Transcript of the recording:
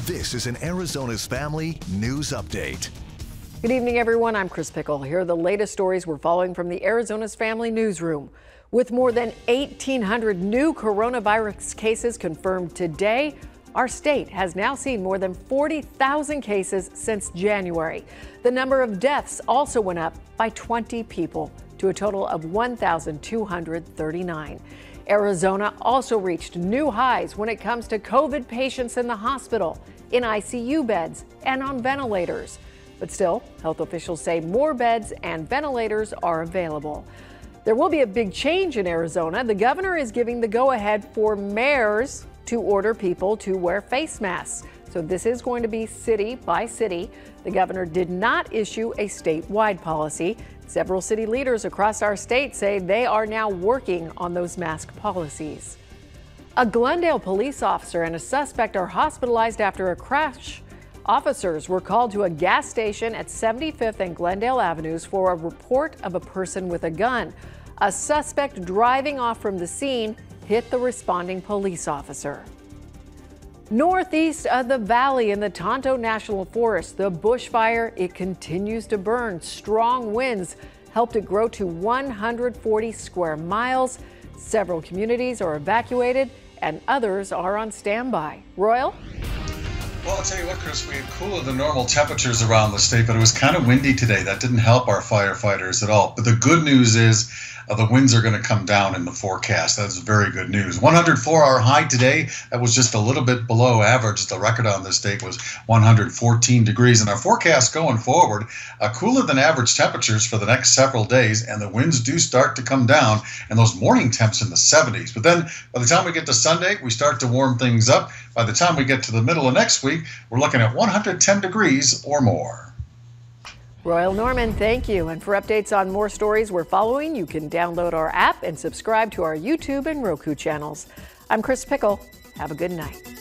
This is an Arizona's Family News Update. Good evening, everyone. I'm Chris Pickle. Here are the latest stories we're following from the Arizona's Family Newsroom. With more than 1,800 new coronavirus cases confirmed today, our state has now seen more than 40,000 cases since January. The number of deaths also went up by 20 people to a total of 1,239. Arizona also reached new highs when it comes to COVID patients in the hospital, in ICU beds, and on ventilators. But still, health officials say more beds and ventilators are available. There will be a big change in Arizona. The governor is giving the go-ahead for mayors to order people to wear face masks. So this is going to be city by city. The governor did not issue a statewide policy. Several city leaders across our state say they are now working on those mask policies. A Glendale police officer and a suspect are hospitalized after a crash. Officers were called to a gas station at 75th and Glendale Avenues for a report of a person with a gun. A suspect driving off from the scene hit the responding police officer. Northeast of the valley in the Tonto National Forest, the bushfire, it continues to burn. Strong winds helped it grow to 140 square miles. Several communities are evacuated and others are on standby. Royal? Well, I'll tell you what, Chris, we had cooler than normal temperatures around the state, but it was kind of windy today. That didn't help our firefighters at all. But the good news is the winds are going to come down in the forecast. That's very good news. 104 our high today. That was just a little bit below average. The record on this date was 114 degrees. And our forecast going forward, cooler than average temperatures for the next several days. And the winds do start to come down, and those morning temps in the 70s. But then by the time we get to Sunday, we start to warm things up. By the time we get to the middle of next week, we're looking at 110 degrees or more. Royal Norman, thank you. And for updates on more stories we're following, you can download our app and subscribe to our YouTube and Roku channels. I'm Chris Pickle. Have a good night.